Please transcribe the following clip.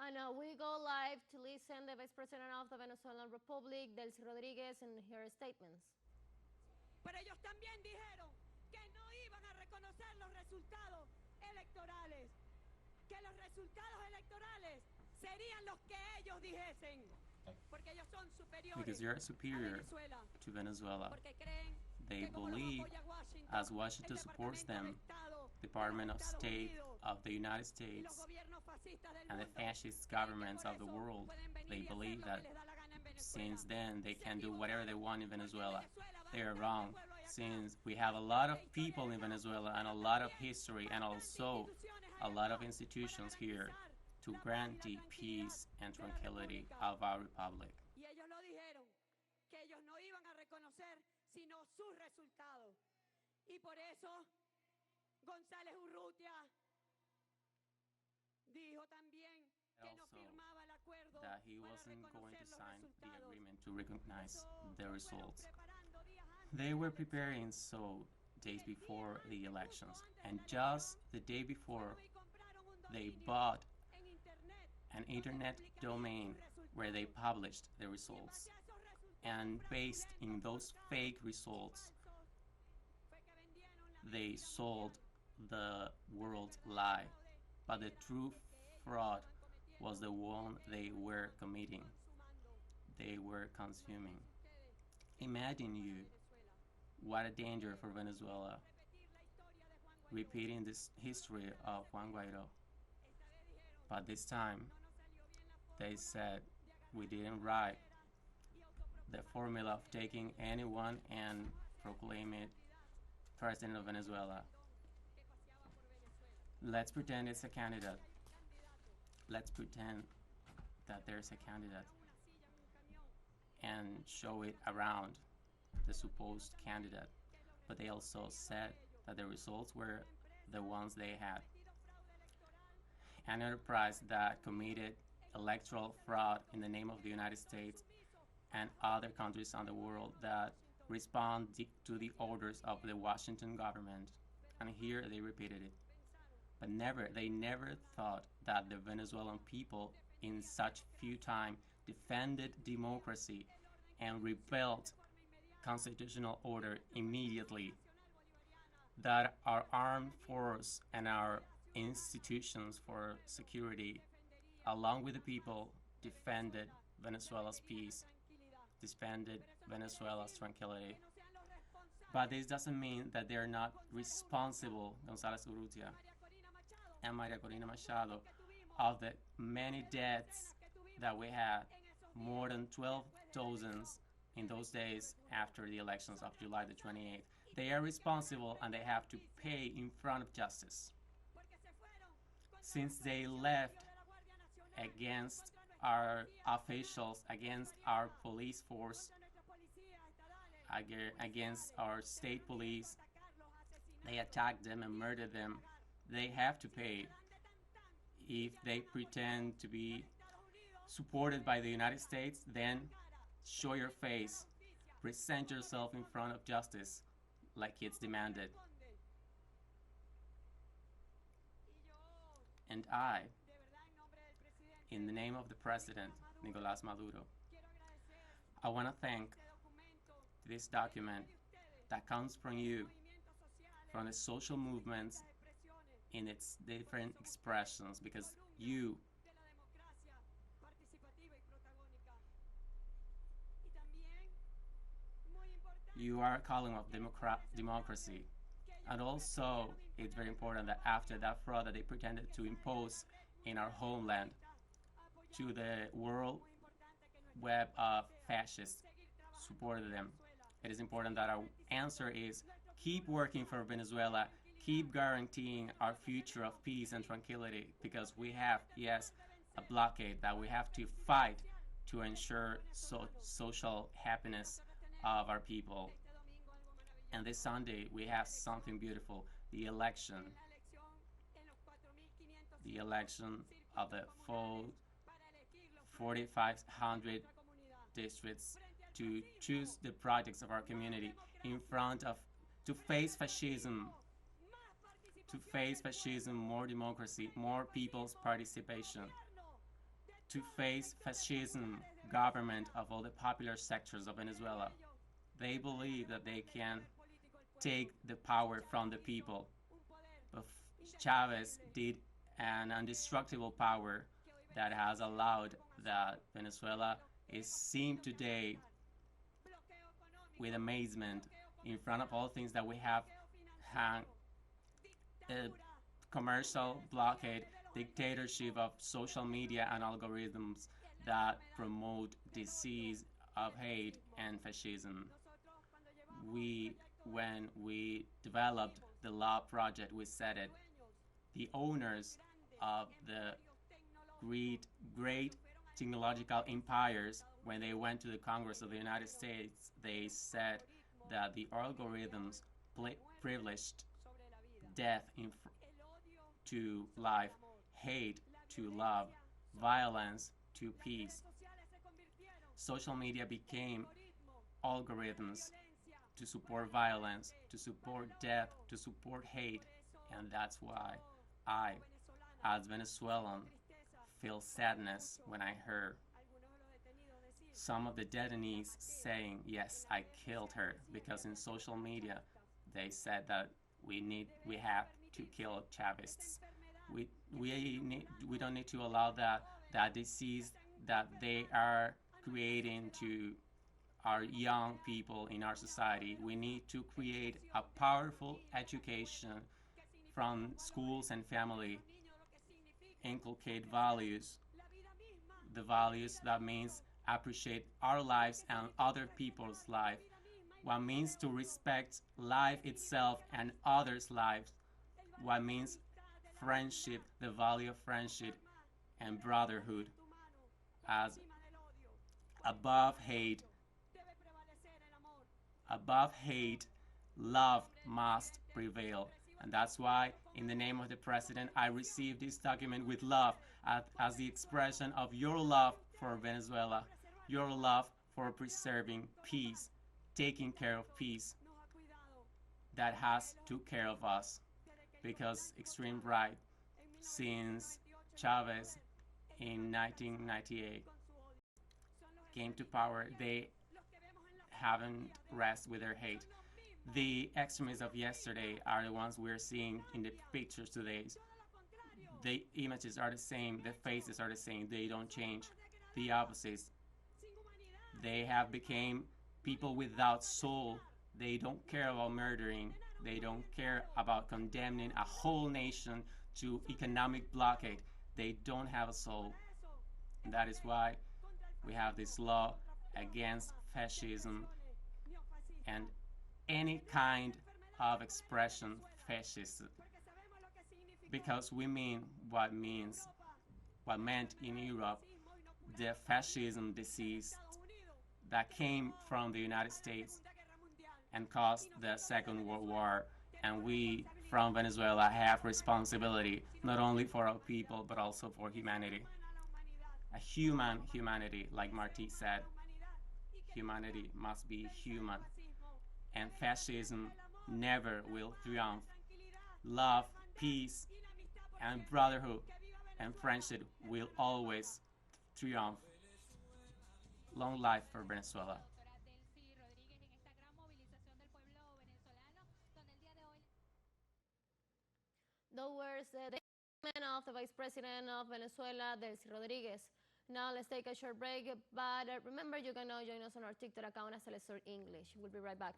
And we go live to listen the Vice President of the Venezuelan Republic, Delcy Rodríguez, in her statements. Pero ellos también dijeron que no iban a reconocer los resultados electorales, que los resultados electorales serían los que ellos dijesen, porque ellos son superiores because they are superior to Venezuela. They believe, as Washington supports them, Department of State of the United States and the fascist governments of the world, they believe that since then they can do whatever they want in Venezuela. They are wrong, since we have a lot of people in Venezuela and a lot of history and also a lot of institutions here to guarantee peace and tranquility of our republic. Y ellos lo dijeron, que ellos no iban a reconocer sino sus resultados. Y por eso González Urrutia dijo también que no firmaba el acuerdo that he wasn't going to sign the agreement to recognize the results. They were preparing so days before the elections, and just the day before they bought an internet domain where they published the results. And based in those fake results, they sold the world lie. But the true fraud was the one they were committing. They were consuming. Imagine you, what a danger for Venezuela, repeating this history of Juan Guaido. But this time, they said we didn't write the formula of taking anyone and proclaim it president of Venezuela. Let's pretend it's a candidate. Let's pretend that there's a candidate and show it around the supposed candidate. But they also said that the results were the ones they had. An enterprise that committed electoral fraud in the name of the United States and other countries on the world that respond to the orders of the Washington government. And here they repeated it. But they never thought that the Venezuelan people in such few time defended democracy and rebuilt constitutional order immediately. That our armed force and our institutions for security, along with the people, defended Venezuela's peace, defended Venezuela's tranquility. But this doesn't mean that they're not responsible, González Urrutia and Maria Corina Machado, of the many deaths that we had, more than 12 dozens in those days after the elections of July the 28th. They are responsible and they have to pay in front of justice. Since they left against our officials, against our police force, against our state police, they attacked them and murdered them. They have to pay. If they pretend to be supported by the United States, then show your face. Present yourself in front of justice like it's demanded. And I, in the name of the President, Nicolás Maduro, I want to thank this document that comes from you, from the social movements in its different expressions, because you are a calling of democracy. And also, it's very important that after that fraud that they pretended to impose in our homeland to the world web of fascists supported them, it is important that our answer is keep working for Venezuela, keep guaranteeing our future of peace and tranquility, because we have, yes, a blockade that we have to fight to ensure social happiness of our people. And this Sunday we have something beautiful, the election of the full 4,500 districts to choose the projects of our community in front of, to face fascism, more democracy, more people's participation. to face fascism government of all the popular sectors of Venezuela. They believe that they can take the power from the people. But Chavez did an indestructible power that has allowed that Venezuela is seen today with amazement in front of all things that we have had a commercial blockade, dictatorship of social media and algorithms that promote disease of hate and fascism. When we developed the law project, we said it. The owners of the great technological empires, when they went to the Congress of the United States, they said that the algorithms privileged death to life, hate to love, violence to peace. Social media became algorithms to support violence, to support death, to support hate, and that's why I, as Venezuelan, feel sadness when I heard some of the detainees saying, yes, I killed her, because in social media they said that we have to kill Chavists. We don't need to allow that disease that they are creating to our young people in our society. We need to create a powerful education from schools and family, inculcate values, the values that means appreciate our lives and other people's life, what means to respect life itself and others' lives, what means friendship, the value of friendship and brotherhood, as above hate, love must prevail. And that's why, in the name of the President, I received this document with love as the expression of your love for Venezuela, your love for preserving peace, taking care of peace that has took care of us. Because extreme right, since Chavez in 1998 came to power, they haven't rested with their hate. The extremists of yesterday are the ones we're seeing in the pictures today. The images are the same, the faces are the same, they don't change. The opposites. They have become people without soul. They don't care about murdering. They don't care about condemning a whole nation to economic blockade. They don't have a soul. And that is why we have this law against fascism and any kind of expression fascist, because we mean what meant in Europe, the fascism disease that came from the United States and caused the Second World War. And we from Venezuela have responsibility not only for our people but also for humanity. A human humanity, like Martí said. Humanity must be human, and fascism never will triumph. Love, peace, and brotherhood and friendship will always triumph. Long life for Venezuela. Those were the statement of the Vice President of Venezuela, Delcy Rodríguez. Now let's take a short break, but remember you can now join us on our TikTok account as teleSUR English. We'll be right back.